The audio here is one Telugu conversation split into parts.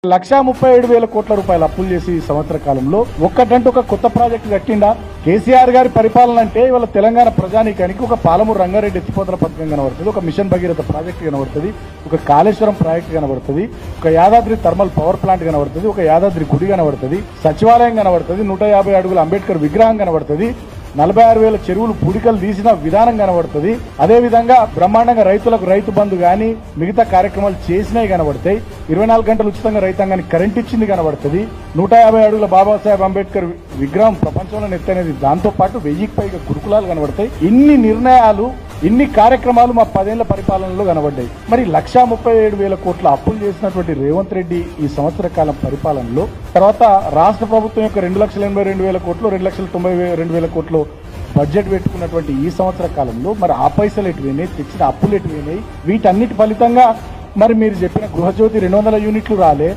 1,37,000 కోట్ల రూపాయలు అప్పులు చేసి ఈ సంవత్సర కాలంలో ఒక్కటంటూ ఒక కొత్త ప్రాజెక్టు కట్టిండా? కేసీఆర్ గారి పరిపాలన అంటే ఇవాళ తెలంగాణ ప్రజానీకానికి ఒక పాలమూరు రంగారెడ్డి ఎత్తిపోతల పథకం కనబడుతుంది, ఒక మిషన్ భగీరథ ప్రాజెక్టు కనబడుతుంది, ఒక కాళేశ్వరం ప్రాజెక్టు కనబడుతుంది, ఒక యాదాద్రి థర్మల్ పవర్ ప్లాంట్ కనబడుతుంది, ఒక యాదాద్రి గుడి కనబడుతుంది, సచివాలయం కనబడుతుంది, 150 అడుగుల అంబేద్కర్ విగ్రహం కనబడుతుంది, 46,000 చెరువులు పూడికలు తీసిన విధానం కనబడుతుంది. అదే విధంగా బ్రహ్మాండంగా రైతులకు రైతు బంధు గాని మిగతా కార్యక్రమాలు చేసినవి కనబడతాయి. 24 గంటలు ఉచితంగా రైతాంగానికి కరెంట్ ఇచ్చింది కనబడుతుంది. 150 అడుగుల బాబాసాహెబ్ అంబేద్కర్ విగ్రహం ప్రపంచంలో నెత్తనేది, దాంతో పాటు 1000కి పైగా గురుకులాలు కనబడతాయి. ఇన్ని నిర్ణయాలు, ఇన్ని కార్యక్రమాలు మా 10 ఏళ్ల పరిపాలనలో కనబడ్డాయి. మరి 1,37,000 కోట్ల అప్పులు చేసినటువంటి రేవంత్ రెడ్డి ఈ సంవత్సర కాలం పరిపాలనలో తర్వాత రాష్ట్ర ప్రభుత్వం యొక్క 2,82,000 కోట్లు, 2,92,000 కోట్లు బడ్జెట్ పెట్టుకున్నటువంటి ఈ సంవత్సర కాలంలో మరి ఆ పైసలు ఎటువైనాయి, తెచ్చిన అప్పులు ఎటువైనాయి? వీటన్నిటి ఫలితంగా మరి మీరు చెప్పిన గృహజ్యోతి 200 యూనిట్లు రాలే,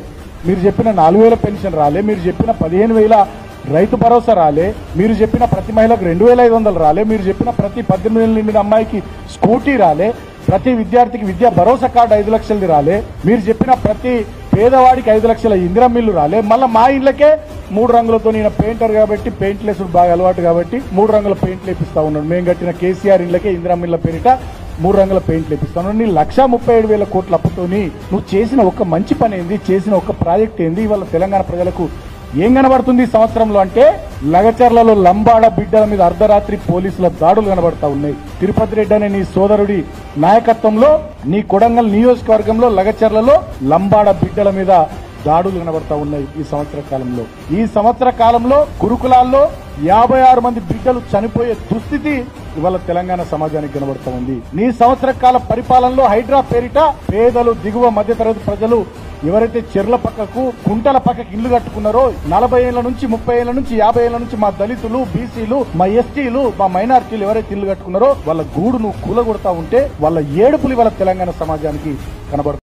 మీరు చెప్పిన 4,000 పెన్షన్ రాలే, మీరు చెప్పిన 15,000 రైతు భరోసా రాలే, మీరు చెప్పిన ప్రతి మహిళకు 2,500 రాలే, మీరు చెప్పిన ప్రతి 18 ఏళ్ల నిండిన అమ్మాయికి స్కూటీ రాలే, ప్రతి విద్యార్థికి విద్యా భరోసా కార్డు 5 లక్షలది రాలే, మీరు చెప్పిన ప్రతి పేదవాడికి 5 లక్షల ఇందిరా మిల్లు రాలే. మళ్ళీ మా ఇళ్లకే 3 రంగులతో, నేను పెయింటర్ కాబట్టి పెయింట్లు వేసుడు బాగా అలవాటు కాబట్టి 3 రంగుల పెయింట్లు వేపిస్తా ఉన్నాడు. మేము కట్టిన కేసీఆర్ ఇళ్లకే ఇందిరా మిల్ల పేరిట 3 రంగుల పెయింట్లు వేపిస్తాను. నీ 1,37,000 కోట్ల అప్పుతోని నువ్వు చేసిన ఒక మంచి పని ఏంది, చేసిన ఒక ప్రాజెక్ట్ ఏంది? ఇవాళ తెలంగాణ ప్రజలకు ఏం కనబడుతుంది ఈ సంవత్సరంలో అంటే లగచర్లలో లంబాడ బిడ్డల మీద అర్ధరాత్రి పోలీసుల దాడులు కనబడతా ఉన్నాయి. తిరుపతి రెడ్డి అనే నీ సోదరుడి నాయకత్వంలో నీ కొడంగల్ నియోజకవర్గంలో లగచర్లలో లంబాడ బిడ్డల మీద దాడులు కనబడతా ఉన్నాయి ఈ సంవత్సర కాలంలో. ఈ సంవత్సర కాలంలో గురుకులాల్లో 56 మంది బిడ్డలు చనిపోయే దుస్థితి ఇవాళ తెలంగాణ సమాజానికి కనబడతా ఉంది. నీ సంవత్సర కాల పరిపాలనలో హైడ్రా పేరిట పేదలు, దిగువ మధ్యతరగతి ప్రజలు ఎవరైతే చెర్ల పక్కకు, కుంటల పక్కకు ఇళ్లు కట్టుకున్నారో, 40 ఏళ్ల నుంచి 30 ఏళ్ల నుంచి 50 ఏళ్ల నుంచి మా దళితులు, బీసీలు, మా ఎస్టీలు, మా మైనారిటీలు ఎవరైతే ఇల్లు కట్టుకున్నారో వాళ్ళ గూడు నువ్వు కూలగొడతా ఉంటే వాళ్ళ ఏడుపులు ఇవాళ తెలంగాణ సమాజానికి కనబడుతుంది.